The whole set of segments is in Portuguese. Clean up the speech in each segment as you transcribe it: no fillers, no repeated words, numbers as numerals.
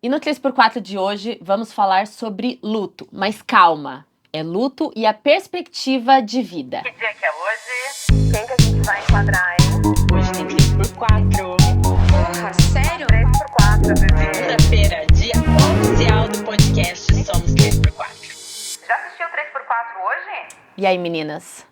E no 3x4 de hoje, vamos falar sobre luto. Mas calma, é luto e a perspectiva de vida. Que dia que é hoje? Quem que a gente vai enquadrar, hein? Hoje tem 3x4. Porra, sério? 3x4, bebê. Segunda-feira, dia oficial do podcast Somos 3x4. Já assistiu 3x4 hoje? E aí, meninas?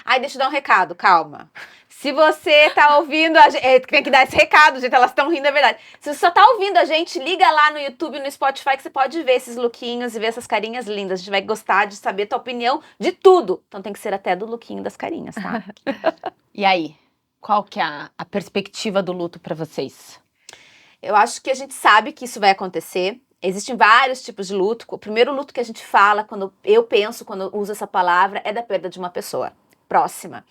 Ai, deixa eu dar um recado, calma. Se você tá ouvindo a gente... Tem que dar esse recado, gente, elas estão rindo, é verdade. Se você só tá ouvindo a gente, liga lá no YouTube, no Spotify, que você pode ver esses lookinhos e ver essas carinhas lindas. A gente vai gostar de saber a tua opinião de tudo. Então tem que ser até do lookinho das carinhas, tá? E aí, qual que é a perspectiva do luto pra vocês? Eu acho que a gente sabe que isso vai acontecer. Existem vários tipos de luto. O primeiro luto que a gente fala, quando eu uso essa palavra, é da perda de uma pessoa próxima,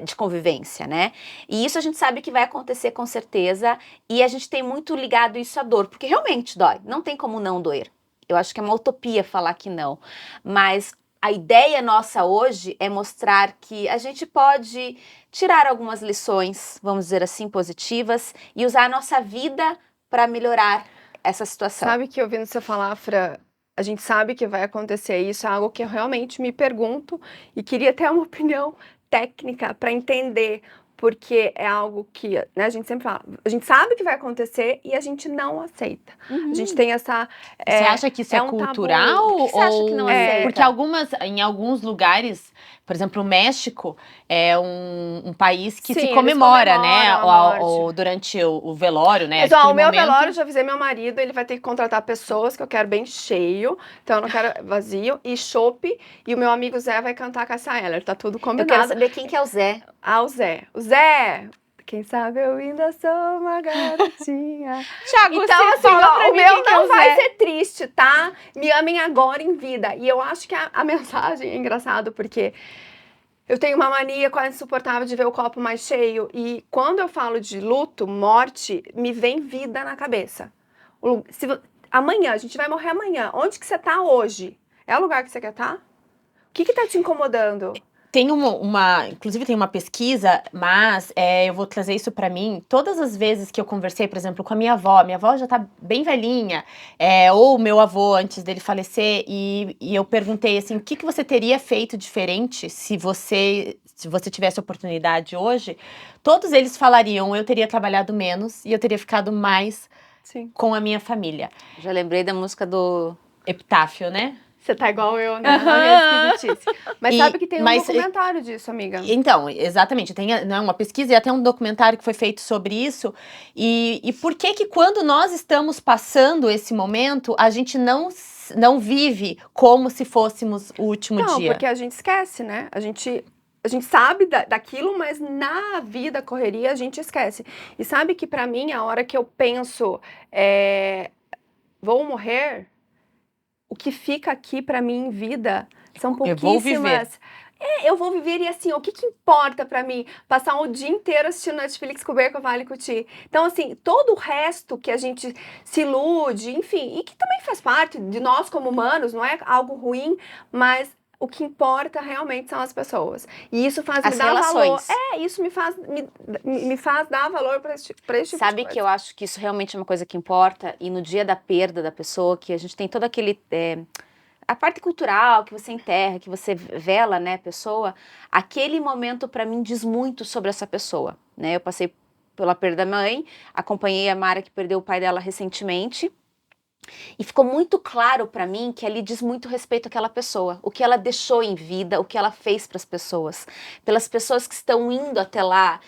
de convivência, né? E isso a gente sabe que vai acontecer com certeza, e a gente tem muito ligado isso à dor, porque realmente dói, não tem como não doer. Eu acho que é uma utopia falar que não, mas a ideia nossa hoje é mostrar que a gente pode tirar algumas lições, vamos dizer assim, positivas, e usar a nossa vida para melhorar essa situação. Sabe que ouvindo você falar, Fran, a gente sabe que vai acontecer isso, é algo que eu realmente me pergunto e queria ter uma opinião técnica para entender, porque é algo que, né, a gente sempre fala, a gente sabe que vai acontecer e a gente não aceita. A gente tem essa... Você acha que isso é um tabu. cultural? Por que você acha que não aceita? Porque em alguns lugares, por exemplo, o México é um país que Sim, se eles comemora, né? comemoram a morte. Durante o velório, né? Mas ó, aquele o meu momento. velório, eu já avisei meu marido, ele vai ter que contratar pessoas que eu quero bem cheio, então eu não quero vazio, e chopp, e o meu amigo Zé vai cantar Cássia Eller, tá tudo Eu combinado. quero saber quem que é o Zé. Ah, o Zé. O Zé! Quem sabe eu ainda sou uma garotinha. Thiago, Então, você assim, fala pra ó, o mim meu quem que é não o vai Zé. ser triste, tá? Me amem agora em vida. E eu acho que a mensagem é engraçado, porque eu tenho uma mania quase insuportável de ver o copo mais cheio. E quando eu falo de luto, morte, me vem vida na cabeça. Amanhã, a gente vai morrer amanhã. Onde que você tá hoje? É o lugar que você quer estar? O que tá te incomodando? Tem inclusive tem uma pesquisa, mas eu vou trazer isso pra mim. Todas as vezes que eu conversei, por exemplo, com a minha avó já tá bem velhinha, ou o meu avô antes dele falecer, e eu perguntei assim, o que você teria feito diferente se você tivesse oportunidade hoje? Todos eles falariam, eu teria trabalhado menos e eu teria ficado mais Sim. com a minha família. Já lembrei da música do... Epitáfio, né? Você tá igual eu, né? Olha, esquisitice. Mas sabe que tem um mas- documentário disso, amiga. Então, exatamente, tem uma pesquisa e até um documentário que foi feito sobre isso, e por que quando nós estamos passando esse momento, a gente não vive como se fôssemos o último Não, dia? porque a gente esquece, né? A gente sabe daquilo, mas na vida, correria, a gente esquece. E sabe que pra mim, a hora que eu penso, vou morrer, o que fica aqui pra mim em vida são Eu vou viver. pouquíssimas... eu vou viver e assim, o que importa pra mim? Passar o dia inteiro assistindo Netflix com o Berco Vale Cuti. Então, assim, todo o resto que a gente se ilude, enfim, e que também faz parte de nós como humanos, não é algo ruim, mas o que importa realmente são as pessoas. E isso faz As me dar relações. valor. Isso me faz dar valor pra esse tipo Sabe de que coisa. eu acho que isso realmente é uma coisa que importa, e no dia da perda da pessoa, que a gente tem todo aquele... a parte cultural, que você enterra, que você vela, né, a pessoa, aquele momento pra mim diz muito sobre essa pessoa, né? Eu passei pela perda da mãe, acompanhei a Mara que perdeu o pai dela recentemente, e ficou muito claro pra mim que ali diz muito respeito àquela pessoa, o que ela deixou em vida, o que ela fez pras pessoas, pelas pessoas que estão indo até lá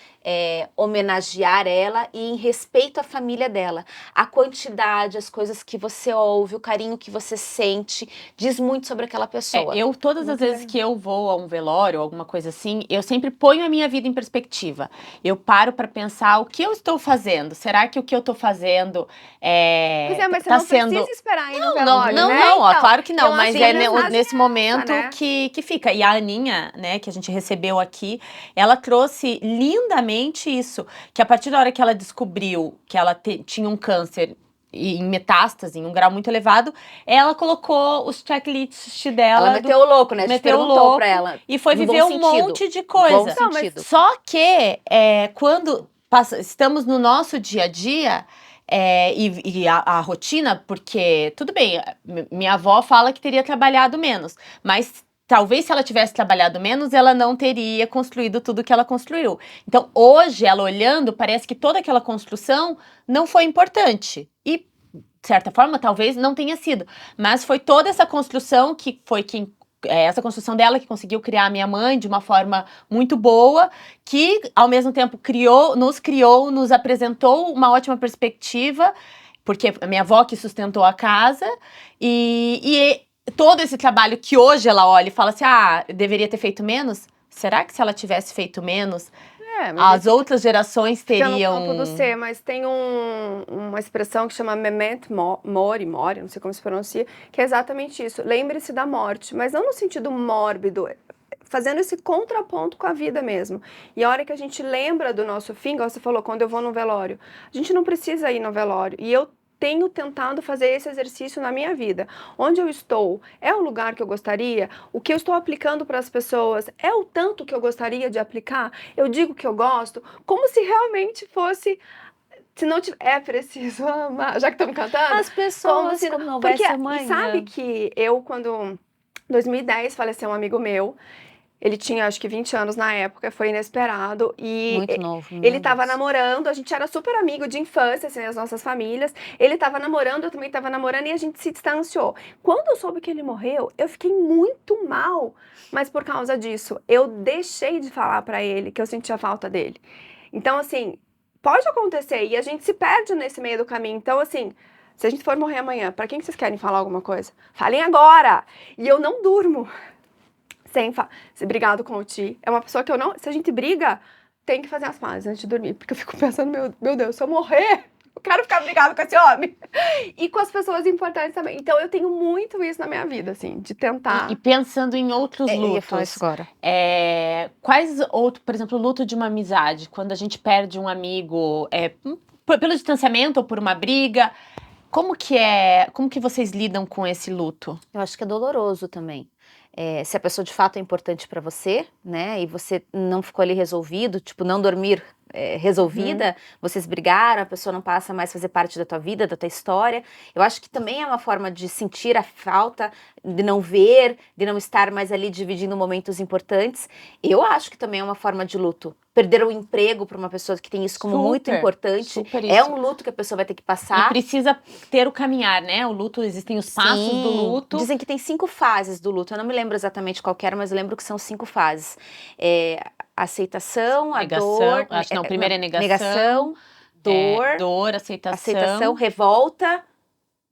homenagear ela, e em respeito à família dela. A quantidade, as coisas que você ouve, o carinho que você sente, diz muito sobre aquela pessoa. Todas as vezes que eu vou a um velório, alguma coisa assim, eu sempre ponho a minha vida em perspectiva. Eu paro pra pensar o que eu estou fazendo. Será que o que eu tô fazendo Pois é, mas você tá não sendo... precisa esperar ir no Não, velório, não, né? não, ó, Então, claro que não, eu mas acho que a nesse mensagem momento né? que fica. E a Aninha, né, que a gente recebeu aqui, ela trouxe lindamente isso, que a partir da hora que ela descobriu que ela tinha um câncer em metástase, em um grau muito elevado, ela colocou os checklists dela. Ela meteu o louco, né? A gente meteu o perguntou louco pra ela. E foi no viver bom um sentido. monte de Bom coisa. sentido. Só que quando estamos no nosso dia a dia, E a rotina, porque, tudo bem, minha avó fala que teria trabalhado menos, mas talvez se ela tivesse trabalhado menos, ela não teria construído tudo que ela construiu. Então, hoje, ela olhando, parece que toda aquela construção não foi importante. E, de certa forma, talvez não tenha sido. Mas foi toda essa construção que foi essa construção dela que conseguiu criar a minha mãe de uma forma muito boa, que ao mesmo tempo nos apresentou uma ótima perspectiva, porque a minha avó que sustentou a casa, e todo esse trabalho que hoje ela olha e fala assim, deveria ter feito menos? Será que se ela tivesse feito menos, as outras gerações teriam... Fica no campo do ser, mas tem uma expressão que chama memento mori, não sei como se pronuncia, que é exatamente isso. Lembre-se da morte, mas não no sentido mórbido, fazendo esse contraponto com a vida mesmo. E a hora que a gente lembra do nosso fim, igual você falou, quando eu vou no velório, a gente não precisa ir no velório. E eu tenho tentado fazer esse exercício na minha vida. Onde eu estou é o lugar que eu gostaria? O que eu estou aplicando para as pessoas é o tanto que eu gostaria de aplicar? Eu digo que eu gosto, como se realmente fosse... Se não tiver, é preciso amar, já que estamos cantando. As pessoas, como não vai ser amanhã. E sabe que eu, quando... Em 2010, faleceu um amigo meu. Ele tinha, acho que 20 anos na época, foi inesperado. E Muito novo. ele tava namorando, a gente era super amigo de infância, assim, as nossas famílias. Ele tava namorando, eu também tava namorando, e a gente se distanciou. Quando eu soube que ele morreu, eu fiquei muito mal. Mas por causa disso, eu deixei de falar pra ele que eu sentia falta dele. Então, assim, pode acontecer, e a gente se perde nesse meio do caminho. Então, assim... Se a gente for morrer amanhã, pra quem vocês querem falar alguma coisa? Falem agora! E eu não durmo sem brigado com o Ti. É uma pessoa que eu não... Se a gente briga, tem que fazer as pazes antes de dormir. Porque eu fico pensando, meu Deus, se eu morrer, eu quero ficar brigado com esse homem. E com as pessoas importantes também. Então eu tenho muito isso na minha vida, assim, de tentar... E pensando em outros lutos. Eu ia falar isso agora. Quais outros, por exemplo, o luto de uma amizade? Quando a gente perde um amigo pelo distanciamento ou por uma briga... Como que vocês lidam com esse luto? Eu acho que é doloroso também. Se a pessoa de fato é importante pra você, né, e você não ficou ali resolvido, tipo, não dormir resolvida, vocês brigaram, a pessoa não passa mais a fazer parte da tua vida, da tua história. Eu acho que também é uma forma de sentir a falta, de não ver, de não estar mais ali dividindo momentos importantes. Eu acho que também é uma forma de luto. Perder o emprego para uma pessoa que tem isso como muito importante. É um luto que a pessoa vai ter que passar. E precisa ter o caminhar, né? O luto, existem os passos do luto. Dizem que tem 5 fases do luto. Eu não me lembro exatamente qual que era, mas eu lembro que são 5 fases. Aceitação, negação, a dor... primeiro é negação. Negação, dor... dor, aceitação. Aceitação, revolta...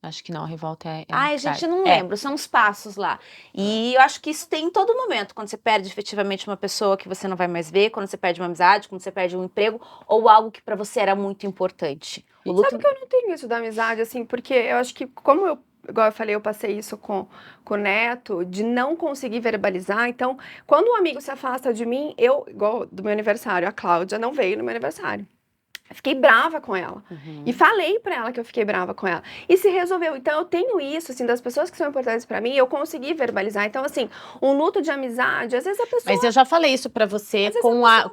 Acho que não, a revolta Ai, gente, não lembro, são os passos lá. E eu acho que isso tem em todo momento, quando você perde efetivamente uma pessoa que você não vai mais ver, quando você perde uma amizade, quando você perde um emprego, ou algo que pra você era muito importante. O luto... Sabe que eu não tenho isso da amizade, assim, porque eu acho que, igual eu falei, eu passei isso com o Neto, de não conseguir verbalizar. Então, quando um amigo se afasta de mim, igual do meu aniversário, a Cláudia não veio no meu aniversário. Fiquei brava com ela. E falei pra ela que eu fiquei brava com ela. E se resolveu. Então, eu tenho isso, assim, das pessoas que são importantes pra mim, eu consegui verbalizar. Então, assim, um luto de amizade, às vezes a pessoa... Mas eu já falei isso pra você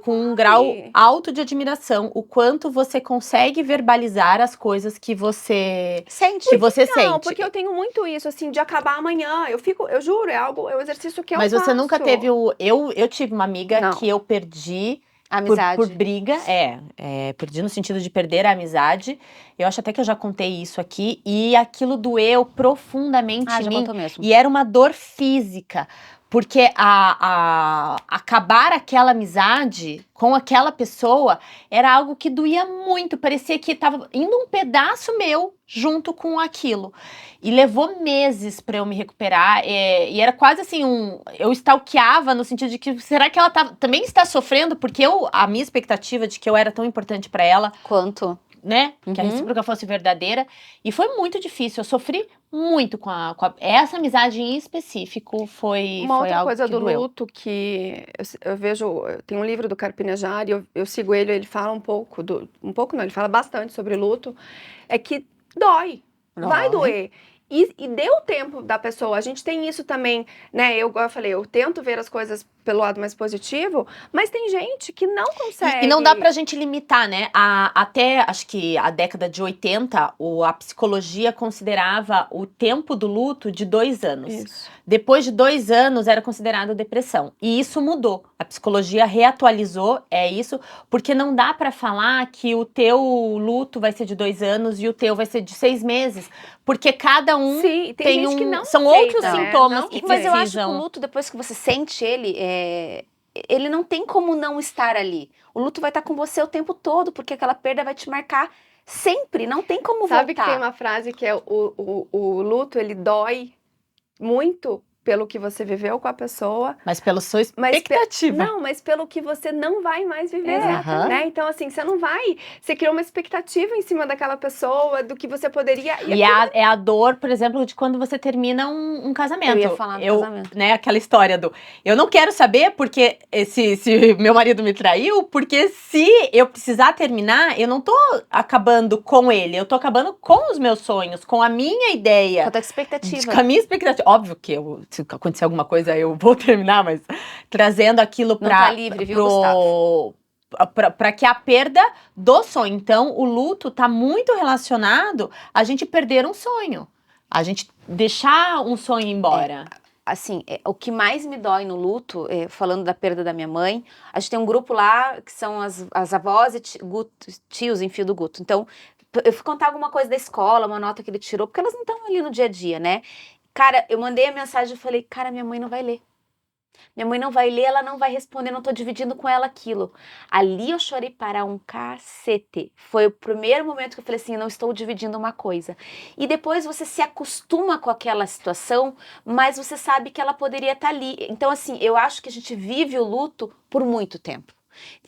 com um grau alto de admiração. O quanto você consegue verbalizar as coisas que você sente. Não, porque eu tenho muito isso, assim, de acabar amanhã. Eu juro, é um exercício que eu faço. Mas você nunca teve eu tive uma amiga que eu perdi... Amizade. Por briga, perdi no sentido de perder a amizade. Eu acho até que eu já contei isso aqui. E aquilo doeu profundamente em mim. Mesmo. E era uma dor física. Porque acabar aquela amizade com aquela pessoa era algo que doía muito. Parecia que estava indo um pedaço meu junto com aquilo. E levou meses para eu me recuperar. E era quase assim, eu stalkeava no sentido de que, será que ela também está sofrendo? Porque a minha expectativa de que eu era tão importante para ela... Quanto? Né? Que a recíproca fosse verdadeira. E foi muito difícil. Eu sofri muito com essa amizade em específico. Foi uma outra algo coisa que do doeu. luto que eu vejo. Tem um livro do Carpinejar e eu sigo ele fala um pouco não, ele fala bastante sobre luto. É que dói. Vai doer. E deu tempo da pessoa. A gente tem isso também, né? Eu falei, eu tento ver as coisas pelo lado mais positivo, mas tem gente que não consegue. E não dá pra gente limitar, né? Até, acho que a década de 80, a psicologia considerava o tempo do luto de 2 anos. Isso. Depois de 2 anos, era considerado depressão. E isso mudou. A psicologia reatualizou, isso, porque não dá pra falar que o teu luto vai ser de 2 anos e o teu vai ser de 6 meses. Porque cada um Sim, tem gente que não são aceita, outros né? sintomas Não que Mas eu acho que precisam. o luto, depois que você sente ele não tem como não estar ali. O luto vai estar com você o tempo todo, porque aquela perda vai te marcar sempre, não tem como Sabe que voltar. tem uma frase que é o luto, ele dói muito pelo que você viveu com a pessoa, Mas pela sua mas expectativa. não, mas pelo que você não vai mais viver, Exatamente. né? Então assim, você não vai, você criou uma expectativa em cima daquela pessoa, do que você poderia. E é a dor, por exemplo, de quando você termina um casamento. Eu ia falar do casamento. Né, aquela história do eu não quero saber porque se meu marido me traiu, porque se eu precisar terminar, eu não tô acabando com ele, eu tô acabando com os meus sonhos, com a minha ideia. Com a tua expectativa. Com a minha expectativa. Óbvio que se acontecer alguma coisa, eu vou terminar, mas trazendo aquilo Não tá livre, viu, para que a perda do sonho. Então, o luto tá muito relacionado a gente perder um sonho. A gente deixar um sonho embora. Assim, o que mais me dói no luto, falando da perda da minha mãe, a gente tem um grupo lá que são as avós e tios, enfim, do Guto. Então, eu fui contar alguma coisa da escola, uma nota que ele tirou, porque elas não estão ali no dia a dia, né? Cara, eu mandei a mensagem e falei, cara, minha mãe não vai ler. Minha mãe não vai ler, ela não vai responder, não tô dividindo com ela aquilo. Ali eu chorei para um cacete. Foi o primeiro momento que eu falei assim, eu não estou dividindo uma coisa. E depois você se acostuma com aquela situação, mas você sabe que ela poderia estar ali. Então assim, eu acho que a gente vive o luto por muito tempo.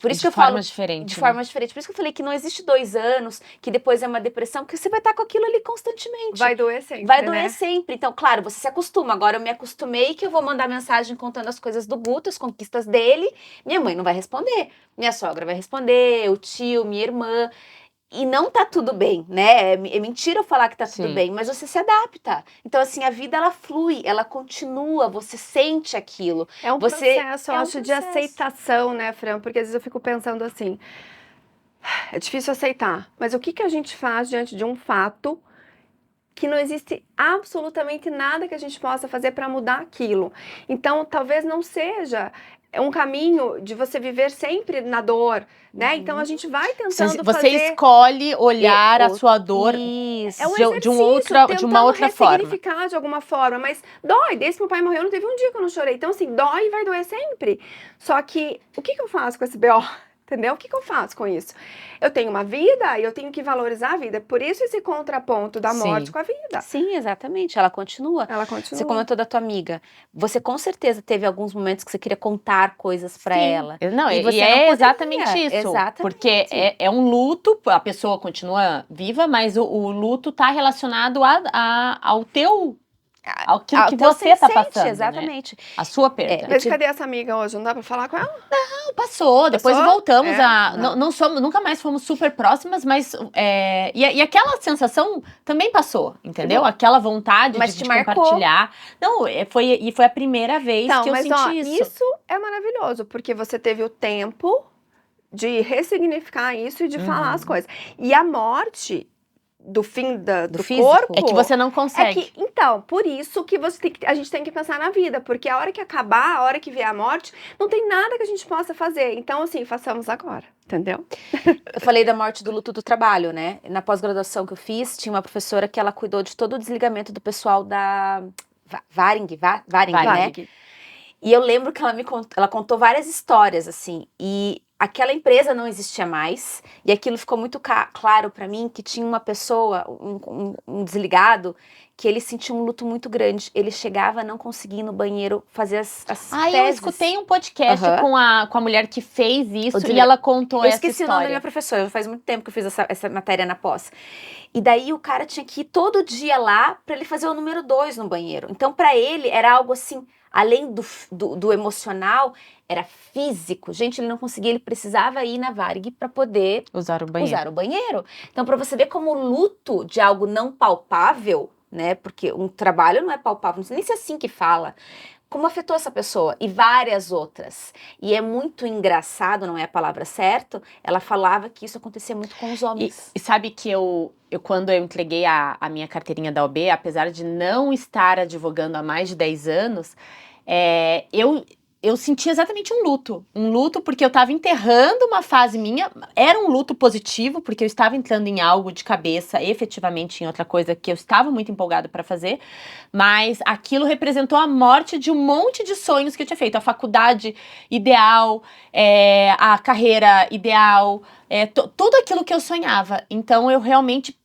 Por isso que eu falo formas diferentes. de formas diferentes. Por isso que eu falei que não existe 2 anos, que depois é uma depressão, porque você vai estar com aquilo ali constantemente. Vai doer sempre. Vai doer né? sempre. Então, claro, você se acostuma. Agora eu me acostumei que eu vou mandar mensagem contando as coisas do Guto, as conquistas dele. Minha mãe não vai responder. Minha sogra vai responder, o tio, minha irmã. E não tá tudo bem, né? É mentira eu falar que tá tudo Sim. bem, mas você se adapta. Então, assim, a vida ela flui, ela continua, você sente aquilo. É um Você- processo, eu é um acho, de processo. aceitação, né, Fran? Porque às vezes eu fico pensando assim, é difícil aceitar, mas o que que a gente faz diante de um fato que não existe absolutamente nada que a gente possa fazer para mudar aquilo? Então, talvez não seja um caminho de você viver sempre na dor, né? Então, a gente vai tentando Você fazer... escolhe olhar a sua dor Isso. É um de uma exercício, outra tentando forma. ressignificar de alguma forma, mas dói. Desde que meu pai morreu, não teve um dia que eu não chorei. Então, assim, dói e vai doer sempre. Só que, o que que eu faço com esse BO? Entendeu? O que que eu faço com isso? Eu tenho uma vida e eu tenho que valorizar a vida. Por isso esse contraponto da morte Sim. com a vida. Sim, exatamente. Ela continua. Ela continua. Você comentou da tua amiga. Você com certeza teve alguns momentos que você queria contar coisas pra Sim. ela. Não, E e você é não poderia. exatamente isso. Exatamente. Porque é um luto, a pessoa continua viva, mas o luto tá relacionado ao teu. Aquilo que Então, você tá sente, passando. Né? Exatamente. A sua perda. Mas cadê essa amiga hoje? Não dá pra falar com ela? Não, passou, depois Passou? voltamos É, a. não. Não somos, nunca mais fomos super próximas, mas. E aquela sensação também passou, entendeu? bom. Aquela vontade Mas de te marcou. compartilhar. Não, foi a primeira vez Então, que eu mas senti ó, isso. isso é maravilhoso, porque você teve o tempo de ressignificar isso e de falar as coisas. E a morte do fim do físico. corpo... É que você não É consegue. que, então, por isso que a gente tem que pensar na vida, porque a hora que acabar, a hora que vier a morte, não tem nada que a gente possa fazer. Então, assim, façamos agora, entendeu? Eu falei da morte do luto do trabalho, né? Na pós-graduação que eu fiz, tinha uma professora que ela cuidou de todo o desligamento do pessoal da Varing, né? Varig. E eu lembro que ela contou várias histórias, assim, e aquela empresa não existia mais, e aquilo ficou muito claro pra mim, que tinha uma pessoa, um desligado, que ele sentia um luto muito grande. Ele chegava a não conseguir ir no banheiro fazer as Eu fezes. escutei um podcast Aham. com a mulher que fez isso desliga- e ela contou Eu essa esqueci o nome da história. minha professora, faz muito tempo que eu fiz essa matéria na pós. E daí o cara tinha que ir todo dia lá pra ele fazer o número 2 no banheiro. Então pra ele era algo assim, além do emocional, era físico. Gente, ele não conseguia, ele precisava ir na Varig pra poder Usar o banheiro. usar o banheiro. Então pra você ver como o luto de algo não palpável, né? Porque um trabalho não é palpável, não sei nem se é assim que fala. como afetou essa pessoa e várias outras. E é muito engraçado, não é a palavra certa, ela falava que isso acontecia muito com os homens. E sabe que eu quando eu entreguei a minha carteirinha da OAB, apesar de não estar advogando há mais de 10 anos, eu senti exatamente um luto porque eu estava enterrando uma fase minha, era um luto positivo, porque eu estava entrando em algo de cabeça, efetivamente em outra coisa que eu estava muito empolgada para fazer, mas aquilo representou a morte de um monte de sonhos que eu tinha feito, a faculdade ideal, a carreira ideal, tudo aquilo que eu sonhava, então eu realmente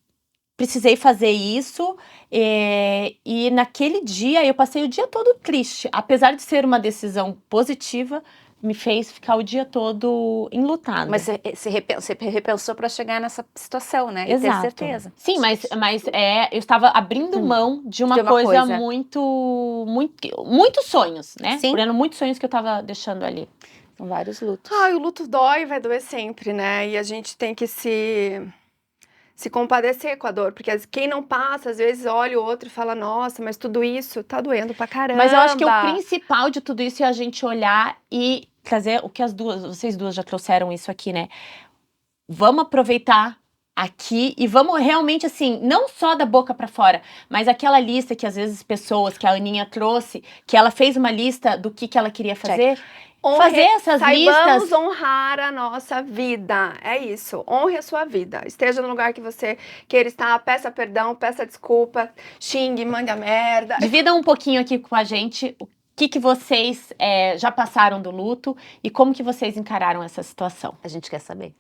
precisei fazer isso e naquele dia eu passei o dia todo triste. Apesar de ser uma decisão positiva, me fez ficar o dia todo enlutada. Mas você repensou para chegar nessa situação, né? Exato. E ter certeza. Sim, mas eu estava abrindo mão de uma coisa muitos sonhos, né? Sim. Eram muitos sonhos que eu estava deixando ali. São vários lutos. O luto dói e vai doer sempre, né? E a gente tem que se compadecer com a dor, porque quem não passa, às vezes olha o outro e fala, nossa, mas tudo isso tá doendo pra caramba. Mas eu acho que o principal de tudo isso é a gente olhar e trazer o que vocês duas já trouxeram isso aqui, né? Vamos aproveitar aqui e vamos realmente, assim, não só da boca pra fora, mas aquela lista que às vezes pessoas, que a Aninha trouxe, que ela fez uma lista do que ela queria fazer. Fazer essas saibamos listas. honrar a nossa vida, é isso, honre a sua vida, esteja no lugar que você queira estar, peça perdão, peça desculpa, xingue, mande a merda. Divida um pouquinho aqui com a gente o que vocês já passaram do luto e como que vocês encararam essa situação. A gente quer saber.